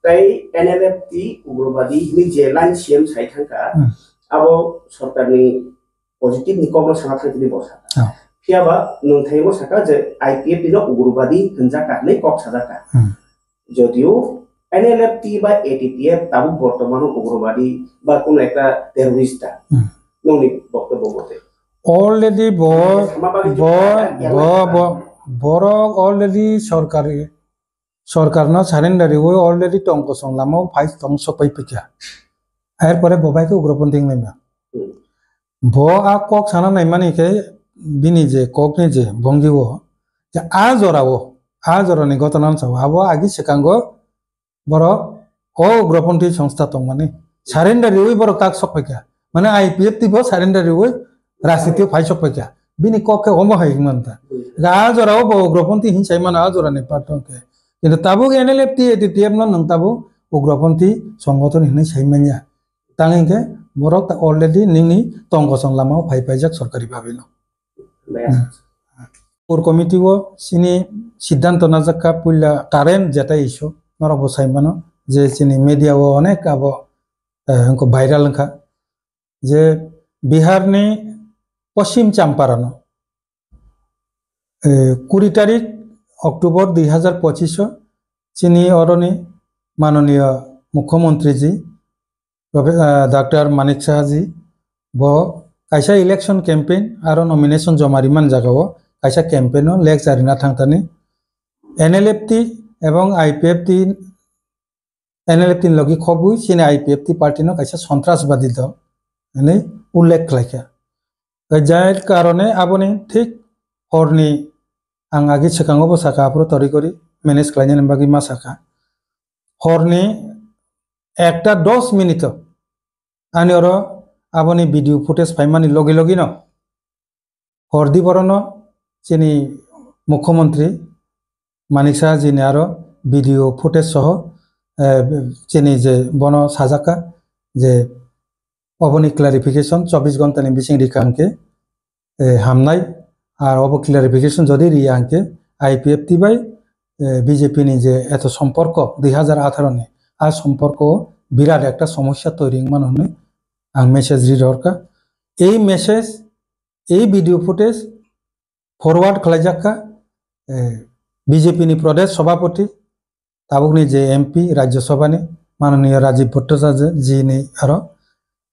তাই NLFT উগ্রবাদী ni je line CM sai thangka abo sorkarni positive ni komro sana thangni bosa fiaba nung thaimo saka je IPF no ugrobadi hinjaka nei kok sajaka যদিও NLFT বা ATTF তাবু বর্তমানে উগ্রবাদী বা কোন একটা টেররিস্ট ননি বক্তব্য মতে অলরেডি বড় অলরেডি সরকার না সারেন্ডারি ওই অলরেডি টঙ্ক সংলামো ফাইস টং সপাই পিকা এরপরে ববাইকে উগ্রপন্থী নাইমা ব আ কক সানা নাইমানিকে বিনি যে কক নি যে ভঙ্গিও যে আ জরানি ঘটনান সাও আবো আগি সেকাঙ্গ বড় উগ্রপন্থী সংস্থা টং মানে সারেন্ডারি ওই বড় কাক সপাইকা মানে IPF টিব সারেন্ডারি ওই রাজনীতি ফাই সপাইকা বিনি ককে অম হাইমানতা আ জরাও উগ্রপন্থী হিংসাই মানে আ জরানি পাটকে কিন্তু তাবুক NLFT ATTF নং তাবু উগ্রপন্থী সংগঠন হিনে সাইমানিয়া তাঙ্গে বরক অলরেডি নিনি টঙ্ক সংলামাও ফাইজাক সরকারি ভাবে ন কোর কমিটিও সিনি সিদ্ধান্ত নাজাকা পুল্লা কারেন্ট যেটা ইস্যু নরব সাইমানো যে সিনি মিডিয়াও অনেক আব ভাইরাল খা যে বিহারনি পশ্চিম চাম্পারানো 20 তারিখ অক্টোবর 2025 চিনি অরণি মাননীয় মুখ্যমন্ত্রীজি ডক্টর মানিক সাহাজি ব কাইসা ইলেকশন ক্যাম্পেইন আর নমিনেশন জমারিমান জাগাও কাইসা ক্যাম্পেইনও লেখ জারিনা থাংতানি NLFT এবং IPFT NLFT লগি খবুই চিনি IPFT পার্টিনো কাইসা সন্ত্রাসবাদী দল এনে উল্লেখ খাইকা যার কারণে আপনি ঠিক হরনি आं आगे सेकांगो साका आपरो तरी करी मैनेज खालायनो बागै मा साका हरनि 1:10 मिनिट आनि अरो आबनि भिडियो फुटेज फाइमानि लगे लगे न हरदि बरनो चिनि मुख्यमंत्री मानिक साहाजिनि आरो भिडियो फुटेज सह चिनि जे बनो साजाका जे अबनि क्लारिफिकेशन 24 घंटानि बिसिं रिखांके हामनाय আর অব ক্লারিফিকেশন যদি রিয়া আঙ্কে IPFT বাই বিজেপি নি যে এত সম্পর্ক 2018 নে আর সম্পর্ক বিরাট একটা সমস্যা তৈরি মানে আং মেসেজ রিডরকা এই মেসেজ এই ভিডিও ফুটেজ ফরওয়ার্ড খালাইজাকা বিজেপি নি প্রদেশ সভাপতি তাবুকনি যে MP রাজ্যসভানি মাননীয় রাজীব ভট্টাচার্য জি নি আরো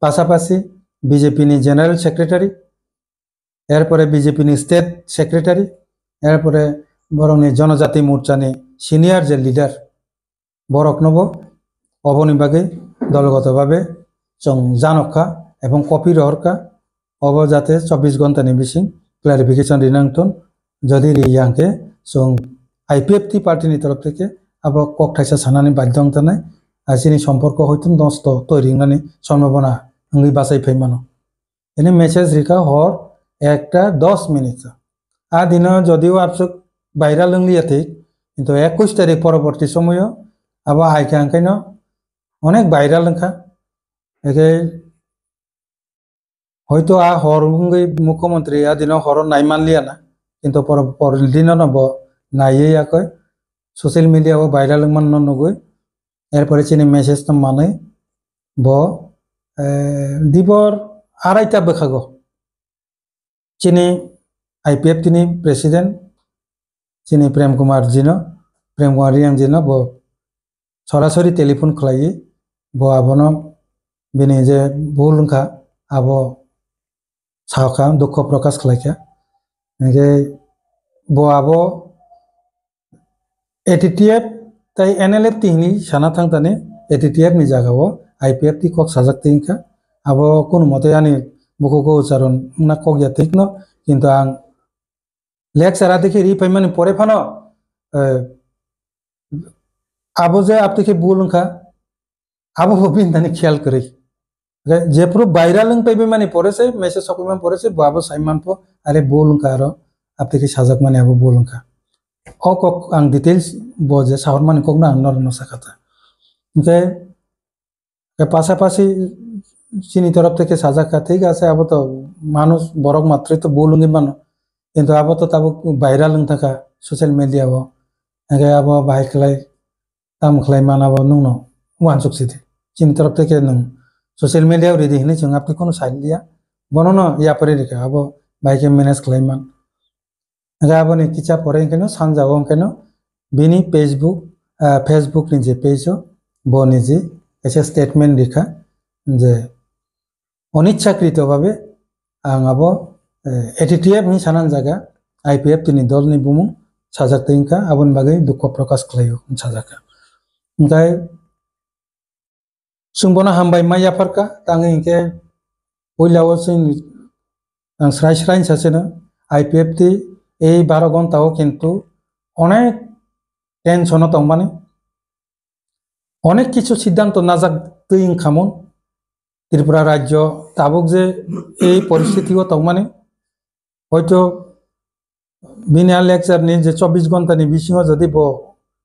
পাশাপাশি বিজেপি নি জেনারেল সেক্রেটারি এরপরে বিজেপি নি স্টেট সেক্রেটারি এরপরে বরংনি জনজাতি মোর্চানি সিনিয়র যে লিডার বরক নব অবনিবাগে দলগতভাবে জানকা এবং কপি রহরকা অব যাতে 24 ঘন্টানি বিসিং ক্লারিফিকেশন রিনাংটন যদি রিয়াংকে সং IPFT পার্টিনি তরফ থেকে আব ককঠাইসা সানানি বাধ্যংতা নাই আসিনি সম্পর্ক হয়তো নষ্ট তৈরি মানে সম্ভাবনা আঙ্গি বাসাই ফাইমানো এনে মেসেজ রিকা হর 1:10 মিনিট আ দিন যদিও আপসক বাইরা লংলিয়া ঠিক কিন্তু 21 তারিখ পরবর্তী সময় আবার আইকে আঙ্কাইন অনেক বাইরা লঙ্কা একে হয়তো আ হর মুখ্যমন্ত্রী আ দিন হর নাই মানলিয়া না কিন্তু পরের দিন নব নাইয়ে কয় সোশ্যাল মিডিয়া বাইরা লংমান নগৈ এরপরে চিনি মেসেজ তো মানে ব দিবর 2:30 বেখাগো চিনি IPFT নি প্রেসিডেন্ট চিনি প্রেম কুমার রিয়াং জিনো ব সরাসরি টেলিফোন খালাই ব আবন বিনি যে ভুলখা আব সাহকা দুঃখ প্রকাশ খালাইকা একে ব আব ATTF তাই NLFT হিনি সানা থাংতানে ATTF নি জাগাও IPFT কক সাজাক তিনকা আব কোন মতে আনি মুখো উচ্চারণ না কগিয়া ঠিক ন কিন্তু আং লেকচারা দেখে রি পাইমানি পরে ফানো আবো যে আপনি বুলুংখা আবো হবিন দানি খেয়াল করে যে পুরো ভাইরাল পাইবে মানে পড়েছে মেসেজ সকলমান পড়েছে বাবো সাইমান পো আরে বুলুংখা আরো আপনি সাজাক মানে আবো বুলুংখা কক আং ডিটেইলস বজে সাহর মানে কক না আন্নর নসাকাতা পাশাপাশি চিনি তরফ থেকে সাজাকা ঠিক আছে আবো তো মানুষ বরক মাত্রই তো বুলুঙ্গি মানো কিন্তু আবো তো তাবো ভাইরাল থাকা সোশ্যাল মিডিয়া আবো আবো বাইক লাই tam khlai mana bo nungno wan suk sidi chini taraf থেকে nung social media uri dihne chung apni kono side dia bonono ya pare reka abo bike manage khlaiman aga abo ni kicha pore keno sanja ong keno bini Facebook ni je page bo ni je এসে statement লেখা যে অনিচ্ছাকৃতভাবে আঙাবো ATTF নি সানান জায়গা IPF তিনি দল নি বুমু সাজাক তিনকা আবন বাগৈ দুঃখ প্রকাশ খালাইও সাজাকা ওমফাय সুংবনা হামবাই মাইয়া ফারকা তাङै ইনके পয়লাও जों आं স্রাই স্রাই সাसेनो আইপিএফ তি এই 12 ঘন্টাও কিন্তু অনেক টেনশন তংমানে অনেক কিছু সিদ্ধান্ত নাজাক তৈন খামন ত্রিপুরা রাজ্য তাবক যে এই পরিস্থিতিও তংমানে হয়তো বিনা লেকচার নি যে 24 ঘন্টা নি বিসিং যদি ব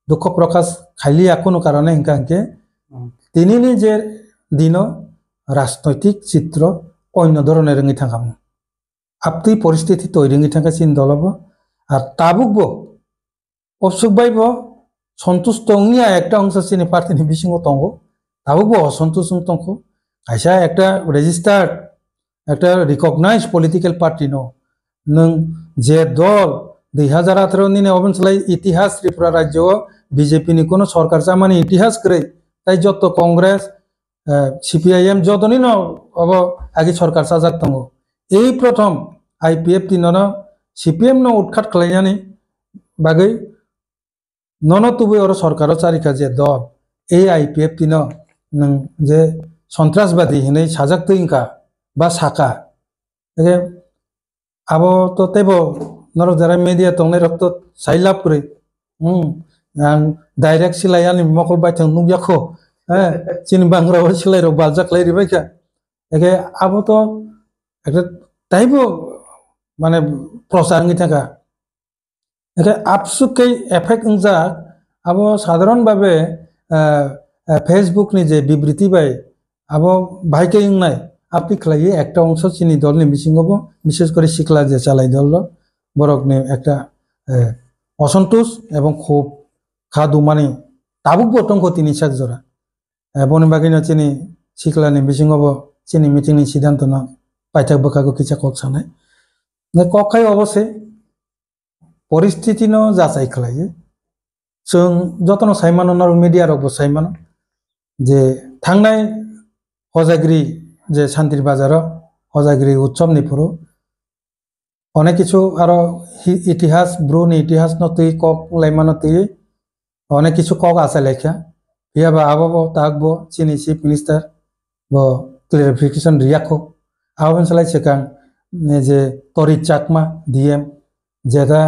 দুঃখ প্রকাশ খাইলিয়া কোনো কারণে ইনকাকে তিনি নি যে দিন রাজনৈতিক চিত্র অন্য ধরনের রঙি থাকাম আপনি পরিস্থিতি তৈরি থাকা চিন দলব আর তাবুকব অসুখবাইব সন্তুষ্ট নিয়া একটা অংশ চিনি পার্টিনি বিসিং তঙ্গ তাবুকব অসন্তুষ্ট তঙ্গ আইসা একটা রেজিস্টার্ড একটা রিকগনাইজ পলিটিক্যাল পার্টি নং যে দল 2018 দিনে অবনসলাই ইতিহাস ত্রিপুরা রাজ্য বিজেপি নি কোনো সরকার চামানি ইতিহাস করে তাই যত কংগ্রেস সিপিআইএম যতনি ন অব আগে সরকার সাজাক তঙ্গ এই প্রথম আইপিএফ তি নন সিপিএম ন উৎখাত খালাইনানি বাগৈ নন তুবই ওর সরকারও চারিকা যে দল এই আইপিএফ তি নং যে সন্ত্রাসবাদী হিনে সাজাক তৈনকা বা সাকা আবো তো তেব নর যারা মিডিয়া তংনে রক্ত সাইলাপ করে ডাইরেক্ট সিলাইয়ানি মকল বাইথং নুগিয়াখো হ্যাঁ চিন বাংরা সিলাই রক বালজাক লাই রিবাইকা একে আবো তো একটা তাইবো মানে প্রচারঙ্গি থাকা একে আপসুকই এফেক্ট যা আবো সাধারণভাবে ফেসবুক নি যে বিবৃতি বাই আবো ভাইকে ইংনাই আপনি খাইয়ে একটা অংশ চিনি দল নি মিসিং হবো বিশেষ করে শিকলা যে চালাই দল বরক নি একটা অসন্তোষ এবং খুব খাদু মানে তাবুক বটংক তিনি সাক জোড়া বনে বাগিনা চিনি শিকলা নি মিসিং হবো চিনি মিটিং নি সিদ্ধান্ত না পাইথাক বকাগো কিছা কক সানাই কখাই অবশ্যই পরিস্থিতি ন যাচাই খালাইয়ে जों যতন সাইমানো নর মিডিয়া রব সাইমানো যে থাংনাই হজাগিরি যে শান্তির বাজার হজাগিরি উৎসব নিপুরো অনেক কিছু আরো ইতিহাস ব্রুনি ইতিহাস নতুই কক লাইমানো তুই অনেক কিছু কক আছে লেখা ইয়াবা আবাবো তাকবো চিনি চিফ মিনিস্টার ব ক্লারিফিকেশন রিয়াখো আবাবন সালাই সেকাং যে তরি চাকমা ডিএম যেটা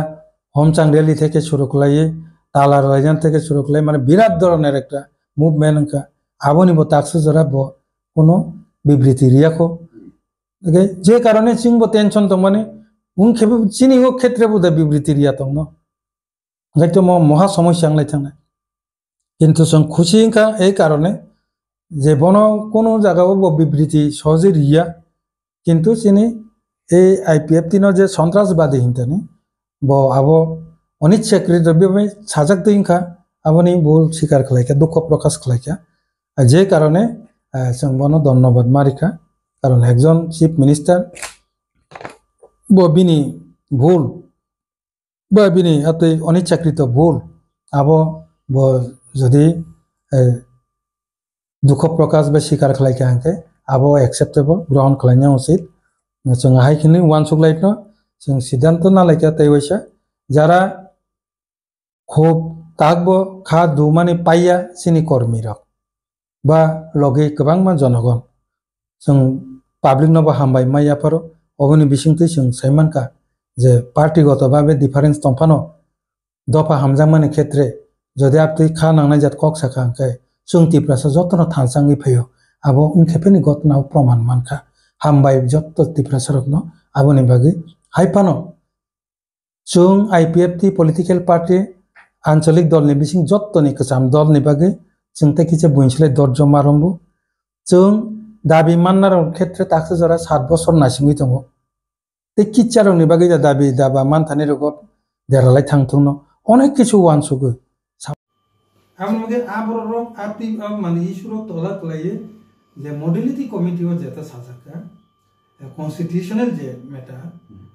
হোমচাং রেলি থেকে শুরু করলাইয়ে তালার রাইজান থেকে শুরু করলাই মানে বিরাট ধরনের একটা মুভমেন্ট আবনিব তাকসু জরা ব কোনো বিবৃতি রিয়াখো যে কারণে চিংব টেনশন তো মানে উনখেবে চিনি ও ক্ষেত্রে বোধ বিবৃতি রিয়া তো হয়তো মহা সমস্যা আংলাই থাকা কিন্তু খুশি এই কারণে যে বন কোনো জায়গাও বিবৃতি সহজে রিয়া কিন্তু চিনি এই আইপিএফ তিন যে সন্ত্রাসবাদী হিনতানি ব আবো অনিচ্ছাকৃত সাজাক দিনকা আবনি ভুল স্বীকার খালাইকা দুঃখ প্রকাশ খালাইকা যে কারণে বন ধন্যবাদ মারিকা কারণ একজন চিফ মিনিস্টার বিনি ভুল বা বিনি এতই অনিচ্ছাকৃত ভুল আবো যদি দুঃখ প্রকাশ বা স্বীকার খালাইকা আনকে আবো একসেপ্টেবল গ্রহণ খালাইনা উচিত जों हाइखिनि वान सुगलाइनो जों सिद्धांत नालायका तैवैसा যারা খুব তাকবো খা দুমানি পাইয়া চিনি কর্মী রক বা লগে গোबां মান জনগণ जों পাবলিক নব হামবাই মাইয়াফারো অবনি বিসিংতি जों সাইমানকা যে পার্টিগতভাবে ডিফারেন্স তংফানো দফা হামজামানি ক্ষেত্রে যদি আপনি খা নাংনাই জাত কক সাকা আংকাই जों তিপ্রাসা যতন থানসাঙ্গি ফেयो আবো উনखेपेनि ঘটনা প্রমাণ মানকা হামবাই যত তিপ্রাসরক ন আবনি বাগি হাইপানো जों आईपीएफ टी पॉलिटिकल पार्टी आंचलिक दल नि बिसिं जत्तनि कसाम दल नि बागै जों तेकिसे बुइनसले दर्ज मारंबु जों दाबि माननार क्षेत्र ताकसे जरा 7 बছর नासिंगि दंगो ते किचारो नि बागै दाबि दाबा मानथानि रगब देरालाय थांथुंनो अनेक किछु वान सुगु Abon mage aborok apti mane isuro tola tolaye je modality committee o jeta sajaka constitutional je meta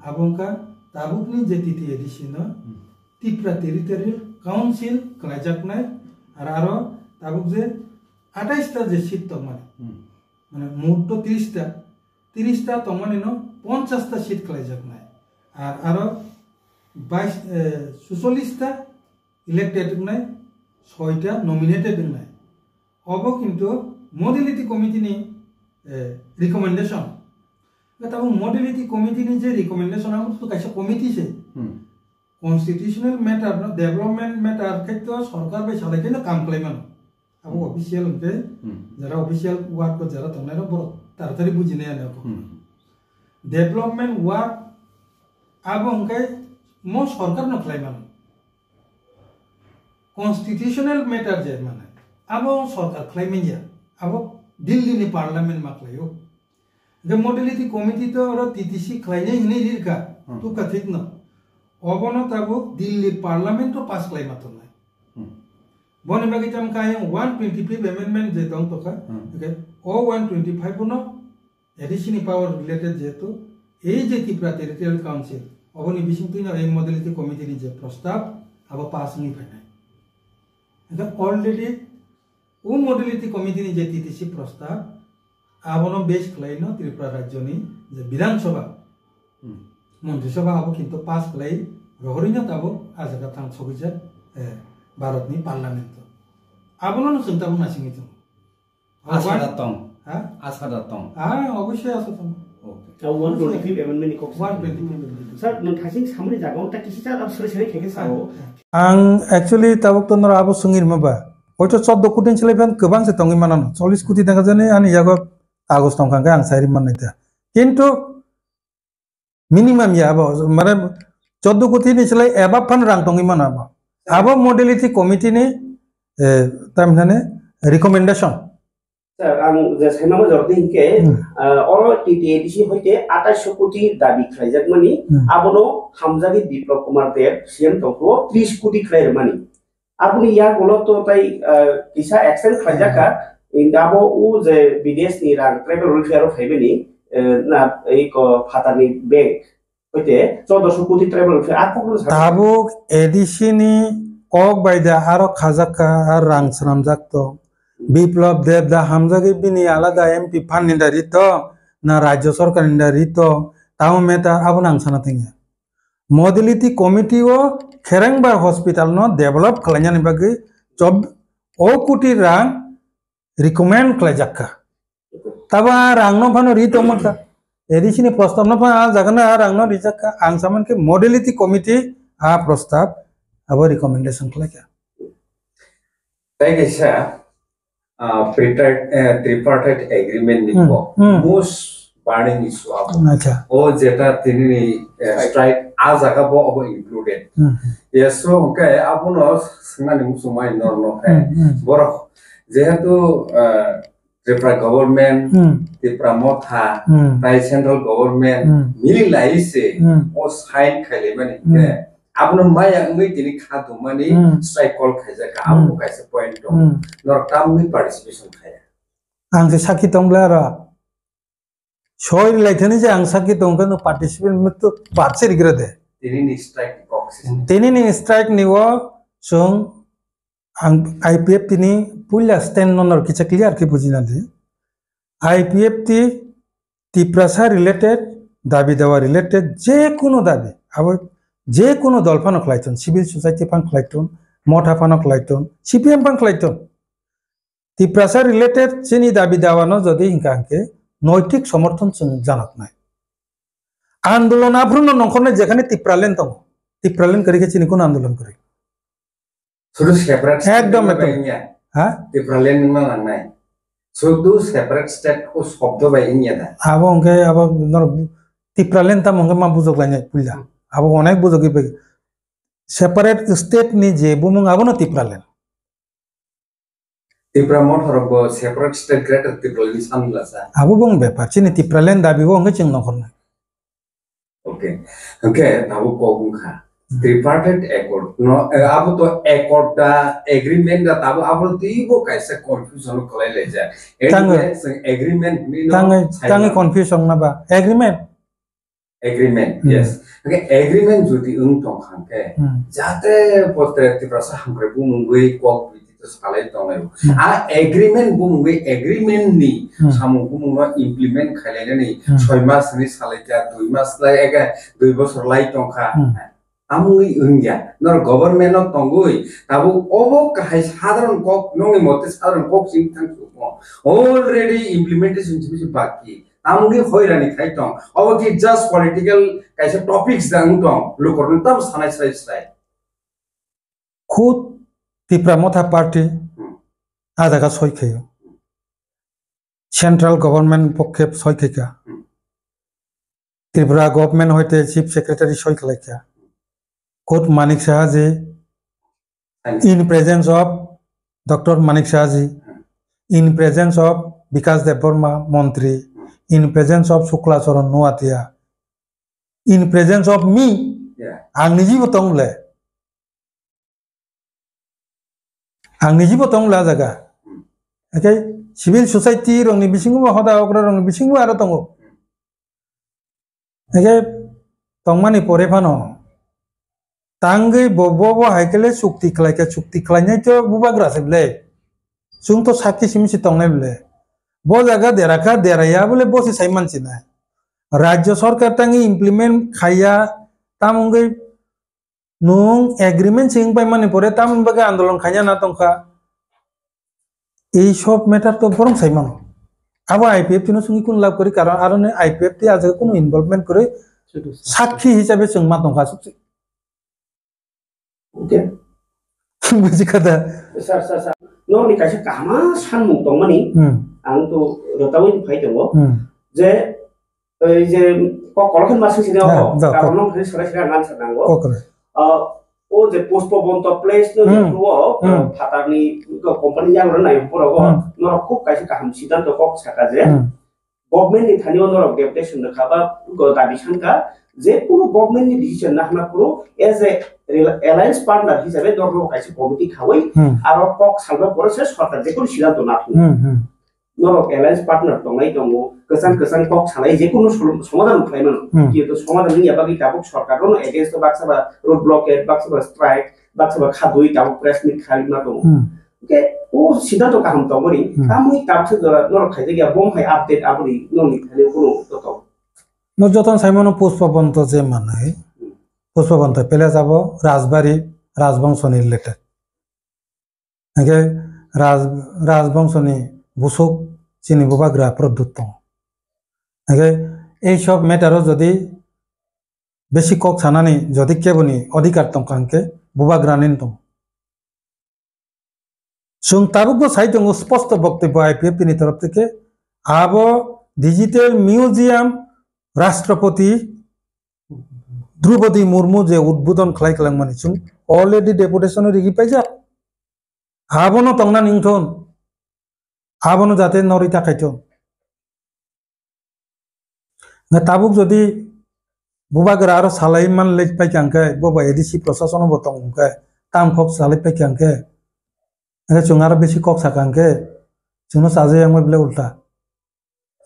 abonka tabukni je titi edition Tripura Territorial Council kelajaknai aro tabuk je 28 ta je seat tongmane মানে মোট 30 টা তমনে ন 50 টা seat কলেজক নাই আর আরো 46 টা elected নাই 6 টা নমিনেটেড নাই অব কিন্তু মডেলিটি কমিটি নি রিকমেন্ডেশন তাও মডেলিটি কমিটি নি যে রিকমেন্ডেশন আমু তো কাছে কমিটি সে কনস্টিটিউশনাল ম্যাটার ন ডেভেলপমেন্ট ম্যাটার ক্ষেত্রে সরকার বে সালে কেন কাম ক্লেমান अब ऑफिशियल उनके जरा ऑफिशियल वर्क को जरा तुमने ना बहुत तारतारी बुझने आने को डेवलपमेंट वर्क अब उनके मो सरकार न क्लाइमान कॉन्स्टिट्यूशनल मैटर जे माने अब सरकार क्लाइमिंग या अब दिल्ली नि पार्लियामेंट मा क्लाइयो द मॉडलिटी कमिटी तो और टीटीसी क्लाइने हिने लिरका तू कथित न अबनो ताबो दिल्ली पार्लियामेंट तो पास क्लाइमा तो Bon bagi jam kaya 125 amendment je dong toka okay o 125 no additional power related je to ei je Tripura Territorial Council oboni bising tuina ei modality committee ni je prostav aba pass ni phanai eta already o modality committee ni je TTC prostav abono base khlaino Tripura rajyo ni je Bidhan Sabha Mantri Sabha abo kintu pass khlai rohorinya tabo ajaga thang sobija Bharat नि parliament आबोनो न चिंता बुना सिंगि तो आशा दातों अवश्य आशा दातों okay 125 amendment को 125 सर न थासिं सामने जागाव ता किसी ता अब सरे खेके साओ आं एक्चुअली ताबक तो नर आबो सुंगिर माबा हयतो 14 कोटी चलेबान गोबां से तंगि मानानो 40 कोटी टाका जाने आनि यागो आगस्ट तंखांगा आं साइरि माननायता किन्तु मिनिमाम या आबो माने 14 कोटी नि चले एबा फान रां तंगि मानाबो आबो मॉडलिटी कमिटी ने तामने रिकमेंडेशन सर आं जे साइमामा जरते हिके और टीटीएडीसी होते 28 कोटी दाबी खाइजाकमानि आबोनो हामजागि बिप्लव कुमार देव सीएम तंखो 30 कोटी खाइरमानि आबुनि या गलो तो ताई किसा एक्शन खाइजाका इंदाबो उ जे विदेश नि रां ट्राइबल वेलफेयर फाइबेनि ना एक फातानि बैंक होते 1400 कोटी ट्राइबल वेलफेयर आको ताबो एडिसिनि कक बायदा आरो खाजाका आर रां सनामजाक तो বিপ্লব দেব দা হামজাগে বিনি আলাদা এমপি ফান্ডারি তো না রাজ্য সরকার ইন্ডারি তো তাও মেটা আবন আংসানা তিঙ্গে মডেলিটি কমিটি ও খেরেংবার হসপিটাল ন ডেভেলপ খালাইনানি বাকি জব ও কোটি রাং রিকমেন্ড খালাইজাক্কা তাবা রাং ন ফানো রি তমকা এডিসিনি প্রস্তাব ন ফা জাগানা রাং ন রিজাক্কা আংসামান के মডেলিটি কমিটি आ প্রস্তাব আবার রিকমেন্ডেশন খালাইকা তাই গেছা tripartite agreement ni ko most burning issue abo acha o jeta tini strike ajaga bo abo included yes so okay abuno singani musumai no boro jehetu Tripura government Tripura motha tai central government mili laise o sign khaile mani ke abuno maya ngai tini khadu mani strike call khaja ka abu kaise point to nor tamui participation khaya आं जे साखी तंब्ला र सय लाइथनि जे आं साखी तंगा न participate में तो बातसे रिग्रे दे tini strike boxes तेनि नि strike निवो जों आं आईपीएफ तिनि पुला स्टैंड ननर किचा क्लियर के बुझिना दे आईपीएफ ति तिप्रासा रिलेटेड दाबी दावा रिलेटेड जे कोनो दाबी अब जे कोनो दलफान खलाइतन सिविल सोसाइटी फान खलाइतन मथा फान खलाइतन सीपीएम फान खलाइतन तिप्रासा रिलेटेड जेनि दाबी दावानो जदि हिंकांके नैतिक समर्थन जानत नाय आंदोलन आफ्रुनो नखरने जेखाने तिप्रालेन दं तिप्रालेन करिके चिनि कोन आंदोलन करि sudah separate एकदम ha Tipralen ma nai sudah separate state ko shobdo bai inya da abo onke abo nor तिप्रालेन ता मंगे मा बुजक लाइनाय पुला abo अनेक बुजक बे सेपारेट स्टेट नि जे बुमुं abo न तिप्रालेन Tripura motor bo separate state greater Tripura ni samla sa abo bong बेपार चिनि तिप्रालेन दाबि बो onke चिं नखरने okay okay tabu ko gungkha tripartite accord no abo to accord da agreement da tabo abo tibo kaisa confusion kolai leja agreement ni no tangi confusion na ba agreement yes okay agreement jodi tong khangke jate postrati prasa hamre bu mungui kok biti salai tong a agreement bu mungui agreement ni samu bu mungwa implement khalele ni 6 mas ni salai ka 2 mas lai ega 2 bosor lai tong kha amui ungia nor government of tongui tabu obo kahai sadharan kok nongi mote sadharan kok sing thang already implementation jimi baki amui hoirani khai tong obo ki just political kaisa topics dang tong lokorun tam sanai sai khud Tripura Motha Party ada ka soi khayo central government পক্ষে সই থেকে Tripura government হইতে chief secretary সই খাইকা Court Manik Sahaji, in presence of Dr. Manik Sahaji, in presence of Vikas Deborma Montri, in presence of Shukla Charan Nuatia, in presence of me, Angniji Botong la jaga. Okay, civil society rong ni bisingu hoda okra rong bisingu aro tongo. Okay, tongmani pore phano. Tanggai bobo haikele sukti kelainnya itu buba grasif le, sung to sakti simsi tongne le, bo jaga deraka deraya boleh bosi saiman cina, Rajya Sarkar tangi implement kaya tamunggai nung agreement sing pai mani pore tamun baga andolon kaya na tongka, এই সব matter তো বরং সাইমান, আবার IPF তিনো সঙ্গে কোন লাভ করি কারণ আরনে IPF তে আজ কোনো ইনভলভমেন্ট করে সাক্ষী হিসাবে সঙ্গমা তংকা সবচেয়ে Okay. Buji kata. Sar. No ni kaisa kama san mung tong mani. Ang tu rotawin phai tongo. Je kolokhan masu sini ako. Karonong khari sara ngan sanango. O je postpone to place no ruo phatarni ko company yang ron nai porogo. No khub kaisa kaham sidan to kok saka je. Government ni thani no deputation na khaba go dabi sanka je puno government ni decision na hna puno as a alliance partner হিসাবে দরকার কাছে committee খাওয়াই আর cock সালবা পরে সরকার যে কোনো সিদ্ধান্ত না নরক alliance partner দংলাই দङ গোসান কক সালাই যে কোনো সমাধান খাইমান কিন্তু সমাধান নিয়া বাকি তাবক সরকারও এগেইনস্ট বাক্সাবা রোড ব্লকেট বাক্সাবা স্ট্রাইক বাক্সাবা খাদুই তাবক প্রেস মিট খাইনা দङ ওকে ও সিদ্ধান্ত কাহাম তমরি তামুই তাবছে নরক খাইতে গিয়া বম হাই আপডেট আপনি ননি খালি কোনো তত নজতন সাইমন পুষ্পবন্ত যে মানে পুষ্পবন্ত পেলে যাব রাজবাড়ি রাজবংশনী রিলেটেড একে রাজবংশনী বুসুক চিনি বুবাগ্রা প্রদ্যুত একে এইসব ম্যাটারও যদি বেশি কক ছানানি যদি কেবনি অধিকার তংকাঙ্কে বুবাগ্রা নিন তং সুং তাবুক সাইটং স্পষ্ট বক্তব্য IPF তিনি তরফ থেকে আব ডিজিটাল মিউজিয়াম রাষ্ট্রপতি Drupadi Murmu je udbudon khlai klang mani chung already deputation rigi paija abono tongna ningthon abono jate norita khaito na tabuk jodi bubagra aro salai man lek pai kangke boba edc proshasano botong ke tam khok salai pai kangke ane chung aro beshi kok sakangke chungno saje amoi bile ulta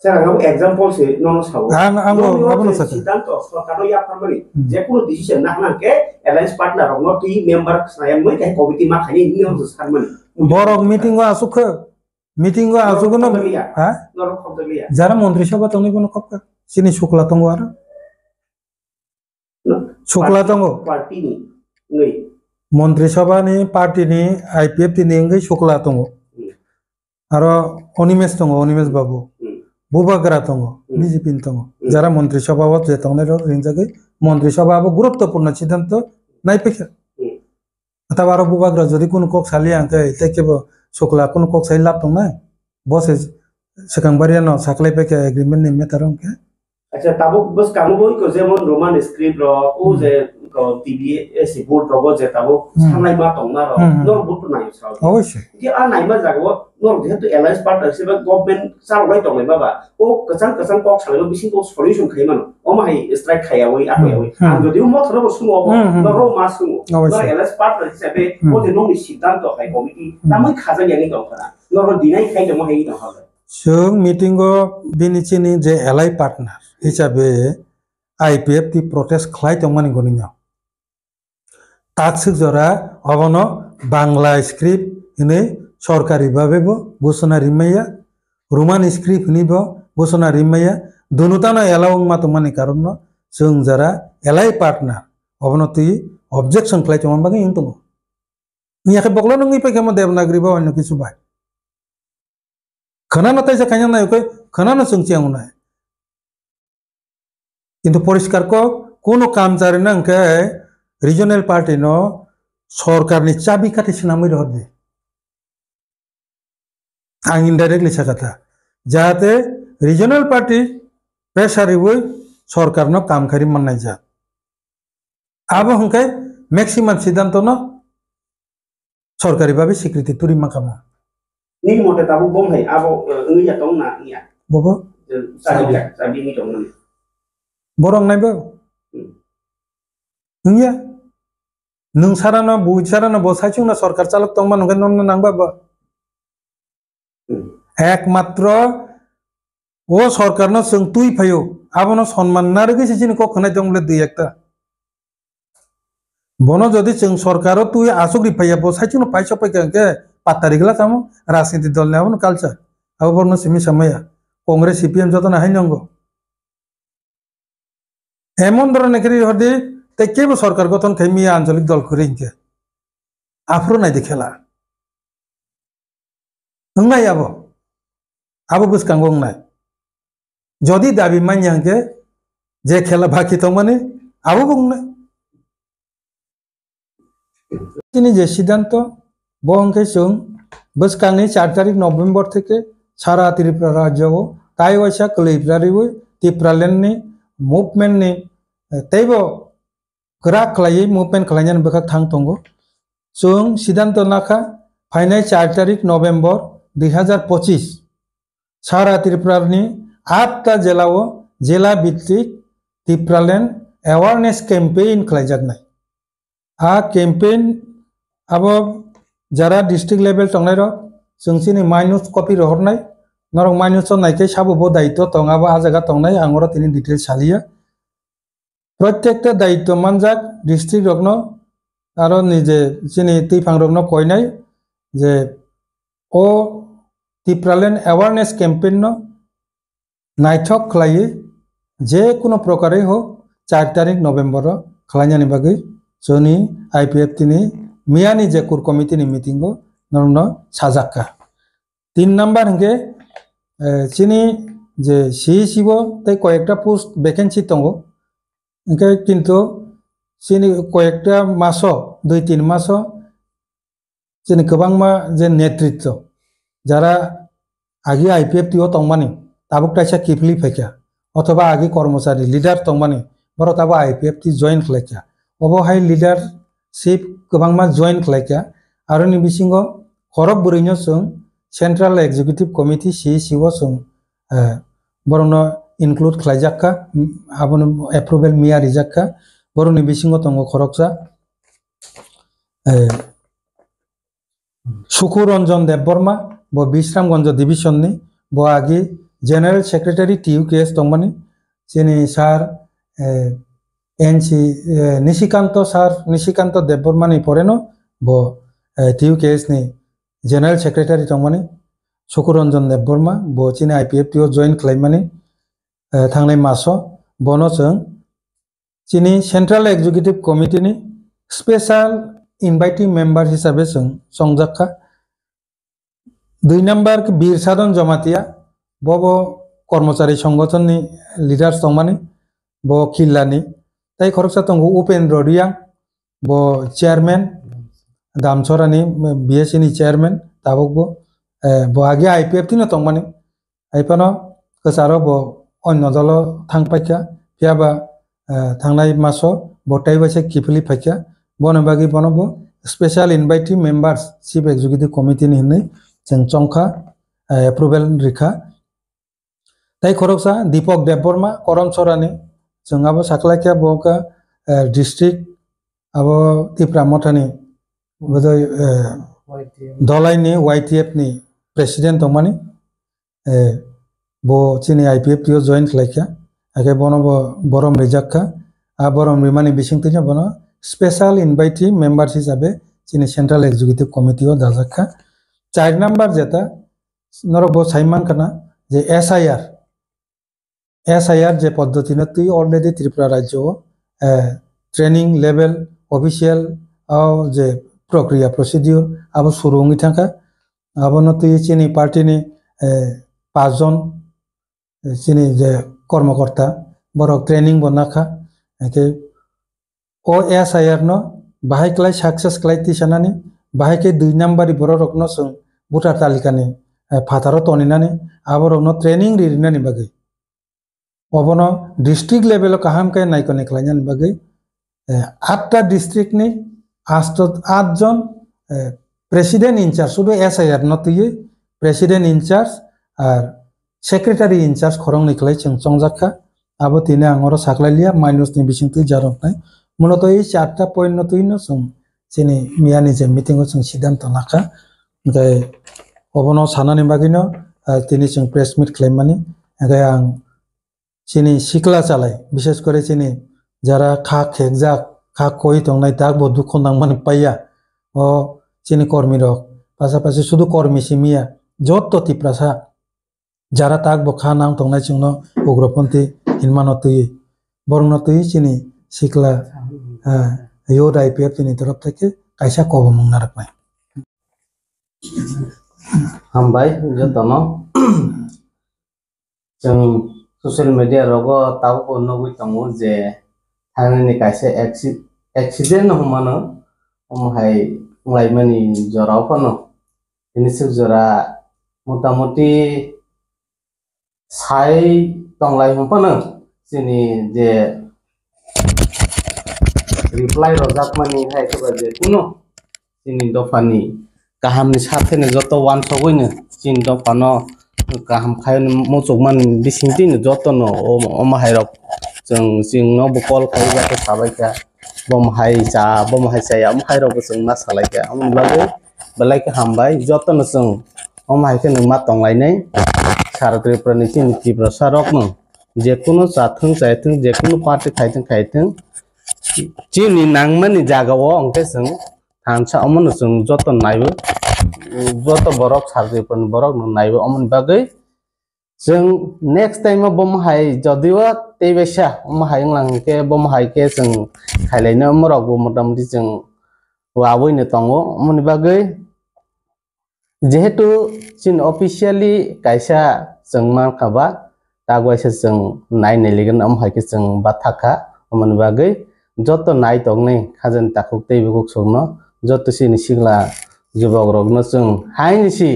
Saya nggak example sih, nono sawo. Ang Sidanto, kalau ya permani, jadi kalau decision nak ke alliance partner, orang tu member saya mau kayak komite makanya ini harus harmoni. Borok meeting gua asuk ke, no, ha? Norok kau terlihat. Jara Montri Sabha tongni kono kopka, sini Shukla tonggo ara. Shukla tonggo. Parti ni, ngai. Montri Sabha ni parti ni IPF ni ngai Shukla tonggo. Aro Onimes tonggo, Onimes babu. বুবাগ্রা তঙ্গ BJP তঙ্গ যারা মন্ত্রিসভা যে তঙ্গের রিঞ্জাগে মন্ত্রিসভা গুরুত্বপূর্ণ সিদ্ধান্ত নাই পেখে অথবা আরো বুবাগ্রা যদি কোনো কক সালি আনতে কেব শুক্লা কোনো কক সাই লাভ তং না বসে সেখানবারিয়া ন সাকলাই পেখে এগ্রিমেন্ট নিমে তারকে আচ্ছা তাবো বস কামো বই কো যেমন রোমান স্ক্রিপ্ট র ও যে টিভি এসি বোর্ড রব যে তাবো সামলাই মা দং না র নর বুট নাই সাও অবশ্যই কি আর নাই মা জাগো নর যেহেতু এলায়েন্স পার্টনার হিসেবে গভর্নমেন্ট চালাই দং নাই বাবা ও কচান কচান কক সালাই বিসিং তো সলিউশন খাই মান ও মাই স্ট্রাইক খাইয়াওই আপাইয়াওই আর যদিও মথর সুমো নর মা সুমো নর এলায়েন্স পার্টনার হিসেবে ও যে নংনি সিদ্ধান্ত হয় কমিটি তামই খাজাইয়ানি দং খানা নর দিনাই খাই দম হাই দং হবে जों मिटिंगो बिनिचिनि जे एलाइ पार्टनार हिसाबै आईपीएफ ति प्रोटेस्ट खालाय तंमानि गनिया ताकसुक जरा अबनो बांग्ला स्क्रिप्ट हिनै सरकारि भाबेबो घोषणा रिमाया रोमान स्क्रिप्ट हिनैबो घोषणा रिमाया दुनुताना एलाउं मा तंमानि कारण जों जरा एलाइ पार्टनार अबनो ति ऑब्जेक्शन खालाय तंमान बागै इंतंगो नियाखे बगलो नंगै पैखामो देवनागरि बा अन्य किछु बाय खना नताय से कन्या नाय खना न संचियांग नाय किंतु परिष्कार को कोनो काम जारे ना अंके रिजनल पार्टी नो सरकारनि चाबी काटि सिनामै रहदे आं इनडाइरेक्टली साकाता जाहाते रिजनल पार्टी प्रेसारि वै सरकार नो काम खारि माननाय जा आबो हंके मैक्सिमाम सिद्धांत नो सरकारी भाबे स्वीकृति तुरि माकामो ni mo te tabu bom hai abo ngi ya tong na nia bobo sabi ni tong na borong nai bo ngia nung sarana bo saichung na sarkar chalok tong man ngen non nang ba একমাত্র ও সরকার ন जों তুই ফাইও আবনো সম্মান না রেগে সিনি ক খনাই দংলে দুই একটা বনো যদি जों সরকারও তুই আসুগরি ফাইয়া বো সাইচুন পাইছো পাইকে পাতারি গলা তামো রাজনীতি দল নেবন কালচার আবো বর্ণ সিমি সময়া কংগ্রেস সিপিএম যত না হাইনঙ্গ এমন ধরনের নেকরি হদে তাই কেব সরকার গঠন খাইমি আঞ্চলিক দল করে ইনকে আফরো নাই দেখেলা হংনাই আবো বুঝকাঙ্গং নাই যদি দাবি মাইয়াঙ্কে যে খেলা বাকি তো মানে আবো বুংনাই তিনি যে সিদ্ধান্ত বহংকে जों বসকাংনি 4 তারিখ নভেম্বর থেকে সারা ত্রিপুরা রাজ্যও তাই ওইসা কলেইপ্রারিও ত্রিপুরালেন্ডनि মুভमेन्टनि तैबो ग्रा खलायै मुभमेन्ट खलायनानै बखा थां तंगो जों सिद्धांत नाखा फाइनाय 4 तारिख नभेम्बर 2025 सारा त्रिपुरानि 8टा जिल्लाओ जिल्ला भित्तिक त्रिपुरालेन्ड अवेयरनेस कैम्पेन खलायजागनाय आ कैम्पेन अब जरा डिस्ट्रिक्ट लेवल तंगनाय र जोंसिनि माइनस कपि रहरनाय नरक माइनस नायके साबो दायित्व तंगाबा आ जागा तंगनाय आंगर तिनि डिटेल सालिया प्रत्येकटा दायित्व मानजाक डिस्ट्रिक्ट रगनो आरो निजे सिनि दैफां रगनो कयनाय जे ओ त्रिपुरालेन्ड अवेयरनेस कैम्पेन न नायथक खलायै जे कोनो प्रकारै हो 4 तारिख नभेम्बर खलायनायनि बागै जोंनि आईपीएफ तिनि मियानि जे कोर कमिटिनि मिटिंगो नरनो साजाक्का 3 नम्बर हंगे सिनि जे सीसीबो तै कयेकटा पोस्ट वैकेंसी तंगो इनके किन्तु सिनि कयेकटा मासो 2-3 मासो सिनि गोबांमा जे नेतृत्व যারা আগে আইপিএফ টিও তংমানি তাবুক তাইসা কিফলি ফেকা অথবা আগে কর্মচারী লিডার তংমানি বড় তাবো আইপিএফ টি জয়েন খালাইকা অবহাই লিডারশিপ गोबांमा जয়েন खालायका आरो नि बिसिङाव खरब बुरैनो जों सेन्ट्रल एक्जिक्यूटिव कमिटि सीसीओ जों बरनो इनक्लुड खालायजाक्का आबनो एप्रुवेल मियारि जाक्का बरनि बिसिङाव दङ खरकसा सुकुरन्जन देबबर्मा ब बिश्रामगंज डिविजननि ब आगे जनरल सेक्रेटारि टीयूकेएस दंमानि जेनि सार एनसी निशिकान्त देबबर्मानि परेनो ब टीयूकेएस नि जनरल सेक्रेटारि दंमानि सुकुरन्जन देबबर्मा ब चिनि आईपीएफ टीओ जয়েन खालायमानि थांनाय मासो बनो जों चिनि सेन्ट्रल एक्जिक्यूटिव कमिटिनि स्पेशल इनभाइटिं मेम्बार हिसाबै जों संजाखा 2 नम्बर बीर साधन जमातिया बबो कर्मचारी संगठननि लिडार्स दंमानि ब खिल्लानि ताई खरकसा तंगो उपेन्द्र रियां ब चेयरमैन दामसरानि बीएससी चेयरमैन ताबकबो ब आगे आईपीएफ तिनो तंमानि आइपानो कसारो ब अन्य दल थांपाइका फियाबा थांनाय मासो botai baise kifli phakya bono bagi bono bo special invitee members chief executive committee ni hinai jeng chongkha approval rikha tai khoroksa Deepak Debbarma Korom Sorani jeng abo saklaikya boka district abo Tipra Mothani bodoi dolai ni YTF ni president tongmani bo chini IPF tio join khlaikya ake bono bo borom rejakha a borom rimani bisingtinya bono special invitee members hisabe chini central executive committee o dajakha 4 number jeta norok bo saiman kana je SIR je পদ্ধতি না তুই already Tripura রাজ্য training level official যে প্রক্রিয়া procedure আবার শুরু হয়ে থাকা আবার তুই চিনি পার্টি নি 5 জন চিনি যে কর্মকর্তা বড় ট্রেনিং বনাখা একে ও SIR ন বাহাই ক্লাই সাকসেস ক্লাই তিসানানি বাহাইকে 2 নাম্বারই বড় রকম সং ভোটার তালিকানি ফাতারো তনিনানি আবার ন ট্রেনিং রিরিনানি বাগৈ অবনো ডিস্ট্রিক্ট লেভেল কাহাম কাই নাইকনে ক্লাইনান বাগৈ 8টা ডিস্ট্রিক্ট নি 8 জন প্রেসিডেন্ট ইনচার্জ শুধু SIR নতুই প্রেসিডেন্ট ইনচার্জ আর সেক্রেটারি ইনচার্জ খরং নিকলাই চংজাখা আবো তিনে আঙর সাকলাইলিয়া মাইনাস নি বিসিংতি জারক নাই মূলত এই 4টা পয়েন্ট নতুই ন সং চিনি মিয়ানি যে মিটিং সং সিদ্ধান্ত নাখা গাই অবনো সানানি বাগিনো তিনি সং প্রেস মিট ক্লেমানি গাই আং চিনি শিকলা চালাই বিশেষ করে চিনি যারা খা খেকজাক খা কই তংনাই তাক বহু দুঃখ নাংমানি পাইয়া ও চিনি কর্মী রক পাশাপাশি শুধু কর্মী সিমিয়া যত তিপ্রাসা যারা তাক বখা নাং তংনাই চিংন উগ্রপন্থী হিনমানতুই বরংনতুই চিনি শিকলা ইউড IPF চিনি তরফ থেকে কাইসা কবমং নারকনাই হামবাই যতনো जों social media rogo tau ko nogui tamu je thangni kaise accident humano hai laimani jorao pano ini suk jora motamoti sai tonglai humpano sini je reply rojak mani hai ke je kuno sini dofani kahamni sathe ne joto wan sogoine sin dofano kaham khayon mosokman bisingtin jotono o mahairok जों सिंनो buckle खाइबा के साबायका बम हाय जा am hairok जों मा सालायका am बागै बलायके हामबाय जतन जों am हायके नों मा तंलायनाय सारग्रिप्रनि चिनिति प्रसारक नो जेकुनो जाथों जायथों जेकुनो पार्टी खायथों चिनि नांमानि जागाव अंके जों थानसा अमन जों जतन नायबो जत बरक सारग्रिप्रनि बरक नो नायबो अमन बागै जों नेक्स्ट टाइम बम हाय जदिवा तेबेसा बम हाय लांके बम हाय के जों खायलायनो मरगबो मटामटी जों वाबैनो तंगो अमन बागै जेहेतु चिन ऑफिशियली कायसा जों मा खाबा तागवायसा जों नायनाय लिगन अम हायके जों बाथाखा अमन बागै जत नाय तंगनै खाजन ताखुक तेबेगु सोंनो जत सिनि सिगला जुबक रगनो जों हायनिसि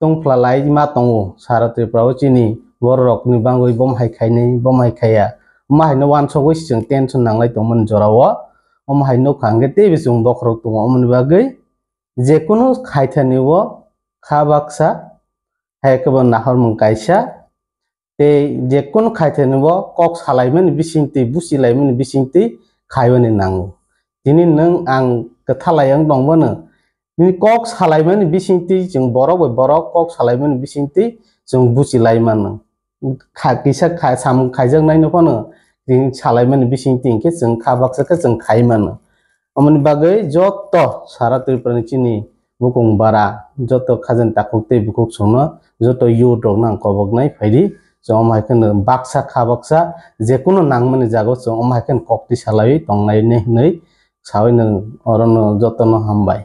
तंफ्ला लाई मा तंगो सारात्रि प्राव चिनि बर रकनि बांगै बम हाय खायनै बम हाय खाया मा हायनो वान सगै जों टेंशन नांलाय तंमोन जराव अम हायनो खांगे तेबे जों बखरक दङ अमन बागै जेकुनु खायथानिवो खाबाक्सा हायकबो नाहरमन कायसा ते जेकुनु खायथानिवो कक सालायमोन बिसिंति बुसिलायमोन बिसिंति खायवनि नांगौ दिनै नों आं कथालायं दंबोनो नि कक सालायमोन बिसिंति जों बरक कक सालायमोन बिसिंति जों बुसिलायमान खाकिसा साम खायजों नायनो फनो जों सालायमोन बिसिंति के जों खाबाक्साखौ जों खायमान अमन बागै जत सारा त्रिपुरानि चिनि बुकुं बारा जत खाजन ताकुते बुकुक सोनो जत यु दंना कबगनाय फायदि जों अमायखनो बाक्सा खाबाक्सा जेकुनु नांमनि जागो जों अमायखन कक्ति सालाय तंनाय नै सावैनो अरनो जतन हामबाय।